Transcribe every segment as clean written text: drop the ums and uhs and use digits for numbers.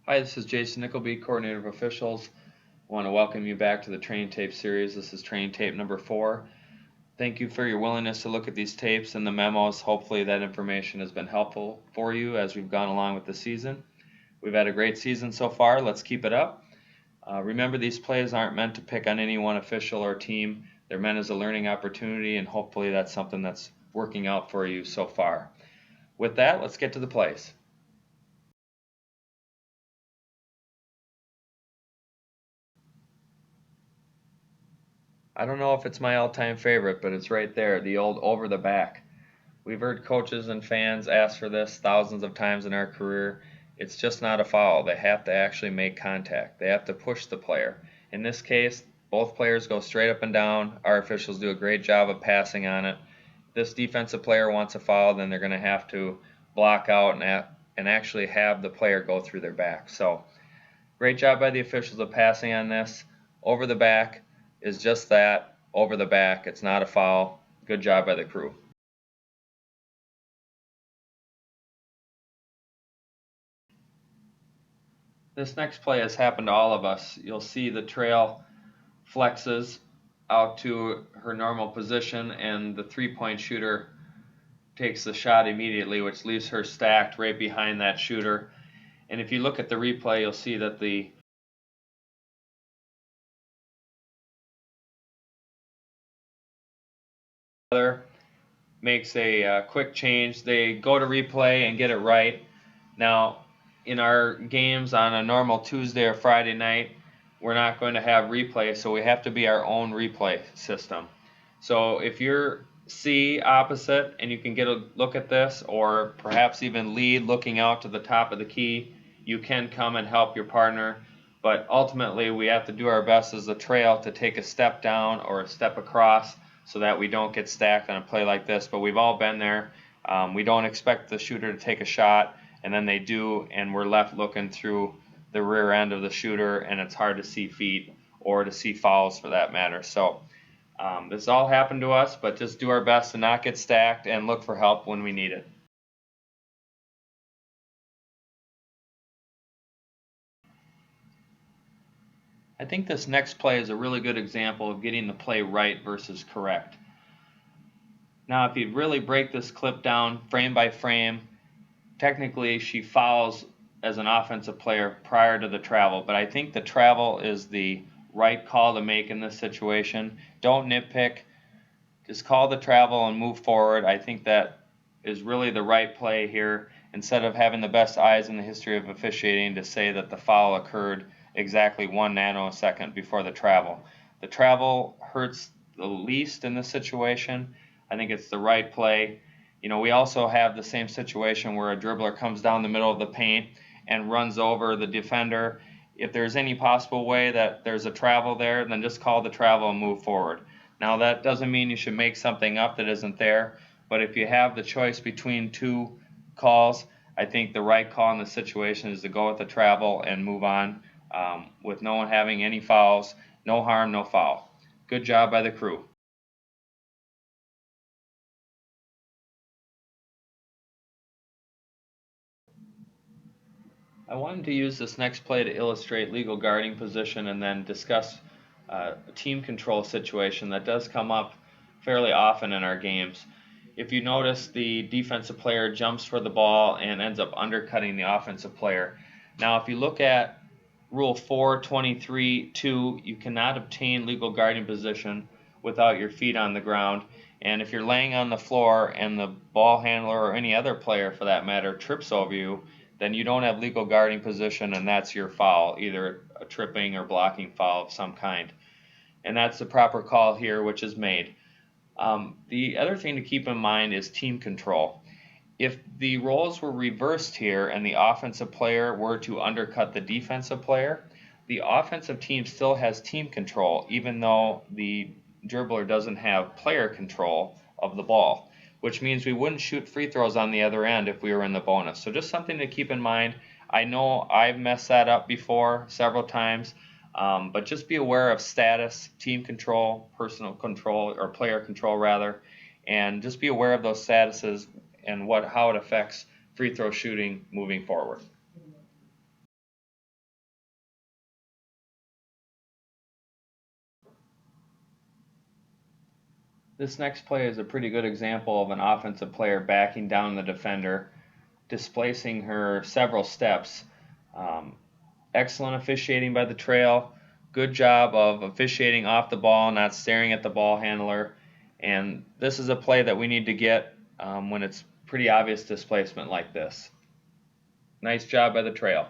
Hi, this is Jason Nickleby, Coordinator of Officials. I want to welcome you back to the training tape series. This is training tape number 4. Thank you for your willingness to look at these tapes and the memos. Hopefully that information has been helpful for you as we've gone along with the season. We've had a great season so far. Let's keep it up. Remember, these plays aren't meant to pick on any one official or team. They're meant as a learning opportunity, and hopefully that's something that's working out for you so far. With that, let's get to the plays. I don't know if it's my all-time favorite, but it's right there, the old over the back. We've heard coaches and fans ask for this thousands of times in our career. It's just not a foul. They have to actually make contact. They have to push the player. In this case, both players go straight up and down. Our officials do a great job of passing on it. If this defensive player wants a foul, then they're going to have to block out and actually have the player go through their back. So, great job by the officials of passing on this. Over the back is just that, over the back. It's not a foul. Good job by the crew. This next play has happened to all of us. You'll see the trail flexes out to her normal position, and the three-point shooter takes the shot immediately, which leaves her stacked right behind that shooter. And if you look at the replay, you'll see that the other makes a quick change. They go to replay and get it right. Now, in our games on a normal Tuesday or Friday night, we're not going to have replay, so we have to be our own replay system. So if you're C opposite and you can get a look at this, or perhaps even lead looking out to the top of the key, you can come and help your partner. But ultimately, we have to do our best as a trail to take a step down or a step across so that we don't get stacked on a play like this. But we've all been there. We don't expect the shooter to take a shot, and then they do, and we're left looking through the rear end of the shooter, and it's hard to see feet or to see fouls for that matter. So this all happened to us, but just do our best to not get stacked and look for help when we need it. I think this next play is a really good example of getting the play right versus correct. Now, if you really break this clip down frame by frame, technically she fouls as an offensive player prior to the travel, but I think the travel is the right call to make in this situation. Don't nitpick. Just call the travel and move forward. I think that is really the right play here, instead of having the best eyes in the history of officiating to say that the foul occurred exactly 1 nanosecond before the travel. The travel hurts the least in this situation. I think it's the right play. You know, we also have the same situation where a dribbler comes down the middle of the paint and runs over the defender. If there's any possible way that there's a travel there, then just call the travel and move forward. Now, that doesn't mean you should make something up that isn't there, but if you have the choice between two calls, I think the right call in the situation is to go with the travel and move on with no one having any fouls. No harm, no foul. Good job by the crew. I wanted to use this next play to illustrate legal guarding position and then discuss a team control situation that does come up fairly often in our games. If you notice, the defensive player jumps for the ball and ends up undercutting the offensive player. Now, if you look at Rule 423.2, you cannot obtain legal guarding position without your feet on the ground. And if you're laying on the floor and the ball handler or any other player for that matter trips over you, then you don't have legal guarding position, and that's your foul, either a tripping or blocking foul of some kind. And that's the proper call here, which is made. The other thing to keep in mind is team control. If the roles were reversed here and the offensive player were to undercut the defensive player, the offensive team still has team control, even though the dribbler doesn't have player control of the ball, which means we wouldn't shoot free throws on the other end if we were in the bonus. So just something to keep in mind. I know I've messed that up before several times, but just be aware of status, team control, personal control, or player control rather, and just be aware of those statuses and how it affects free throw shooting moving forward. This next play is a pretty good example of an offensive player backing down the defender, displacing her several steps. Um, Excellent officiating by the trail. Good job of officiating off the ball, not staring at the ball handler. And this is a play that we need to get when it's pretty obvious displacement like this. Nice job by the trail.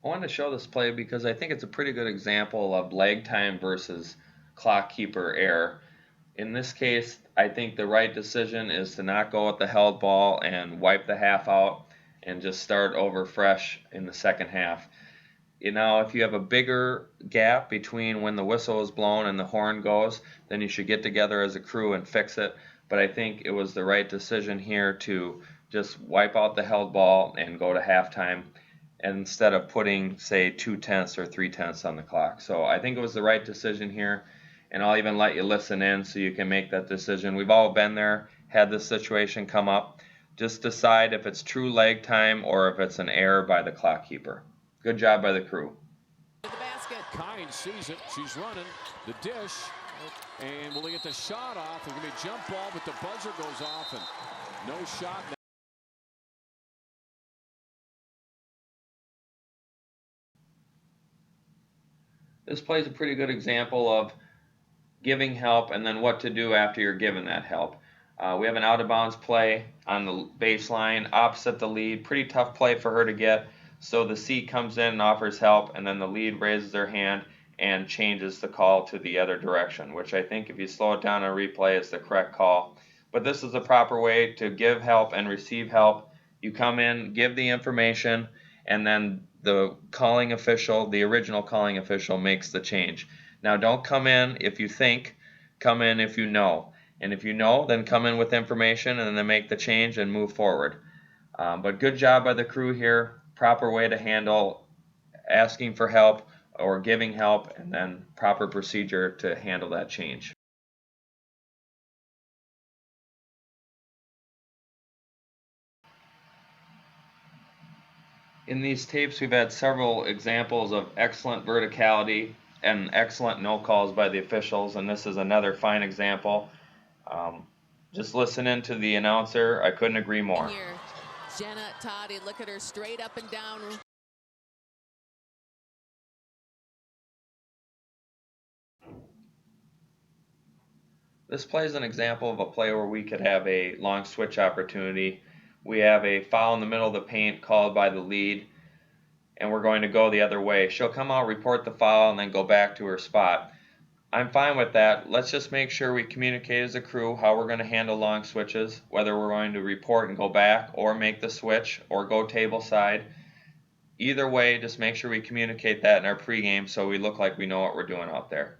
I wanted to show this play because I think it's a pretty good example of lag time versus clock keeper error. In this case, I think the right decision is to not go with the held ball and wipe the half out and just start over fresh in the second half. If you have a bigger gap between when the whistle is blown and the horn goes, then you should get together as a crew and fix it. But I think it was the right decision here to just wipe out the held ball and go to halftime instead of putting, say, 2/10 or 3/10 on the clock. So I think it was the right decision here, and I'll even let you listen in so you can make that decision. We've all been there, had this situation come up. Just decide if it's true leg time or if it's an error by the clock keeper. Good job by the crew. The basket. Kynes sees it. She's running the dish. And will he get the shot off? It's going to be a jump ball, but the buzzer goes off and no shot. This play is a pretty good example of giving help and then what to do after you're given that help. We have an out of bounds play on the baseline opposite the lead. Pretty tough play for her to get. So the C comes in and offers help, and then the lead raises her hand and changes the call to the other direction, which I think if you slow it down on replay is the correct call. But this is the proper way to give help and receive help. You come in, give the information, and then the calling official, the original calling official, makes the change. Now don't come in if you think, come in if you know. And if you know, then come in with information and then make the change and move forward. But good job by the crew here. Proper way to handle asking for help or giving help, and then proper procedure to handle that change. In these tapes, we've had several examples of excellent verticality and excellent no calls by the officials, and this is another fine example. Just listening to the announcer, I couldn't agree more. Here, Jenna Toddy, look at her straight up and down. This play is an example of a play where we could have a long switch opportunity. We have a foul in the middle of the paint called by the lead, and we're going to go the other way. She'll come out, report the foul, and then go back to her spot. I'm fine with that. Let's just make sure we communicate as a crew how we're going to handle long switches, whether we're going to report and go back or make the switch or go table side. Either way, just make sure we communicate that in our pregame so we look like we know what we're doing out there.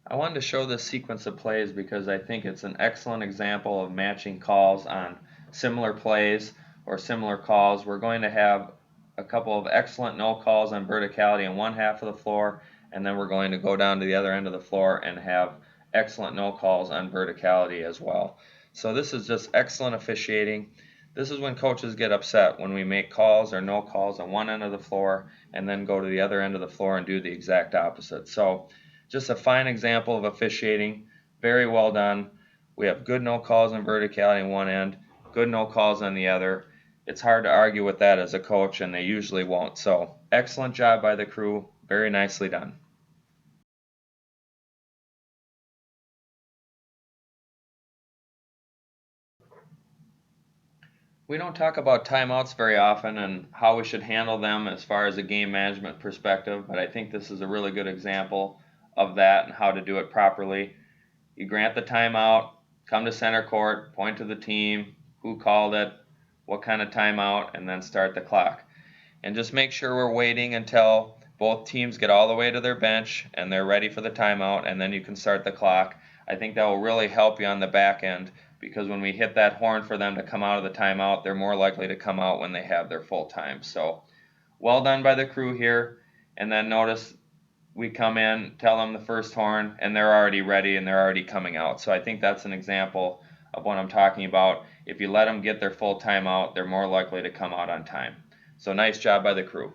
I wanted to show this sequence of plays because I think it's an excellent example of matching calls on similar plays or similar calls. We're going to have a couple of excellent no calls on verticality in one half of the floor, and then we're going to go down to the other end of the floor and have excellent no calls on verticality as well. So this is just excellent officiating. This is when coaches get upset, when we make calls or no calls on one end of the floor and then go to the other end of the floor and do the exact opposite. So just a fine example of officiating. Very well done. We have good no calls on verticality on one end, good no calls on the other. It's hard to argue with that as a coach, and they usually won't. So excellent job by the crew. Very nicely done. We don't talk about timeouts very often and how we should handle them as far as a game management perspective, but I think this is a really good example of that and how to do it properly. You grant the timeout, come to center court, point to the team, who called it, what kind of timeout, and then start the clock. And just make sure we're waiting until both teams get all the way to their bench and they're ready for the timeout, and then you can start the clock. I think that will really help you on the back end because when we hit that horn for them to come out of the timeout, they're more likely to come out when they have their full time. So well done by the crew here. And then notice we come in, tell them the first horn, and they're already ready and they're already coming out. So I think that's an example of what I'm talking about. If you let them get their full timeout, they're more likely to come out on time. So nice job by the crew.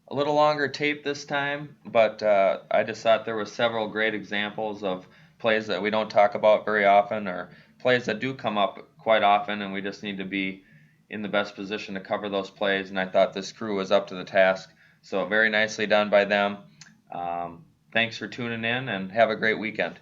A little longer tape this time, but I just thought there was several great examples of plays that we don't talk about very often, or plays that do come up quite often, and we just need to be in the best position to cover those plays. And I thought this crew was up to the task. So very nicely done by them. Thanks for tuning in, and have a great weekend.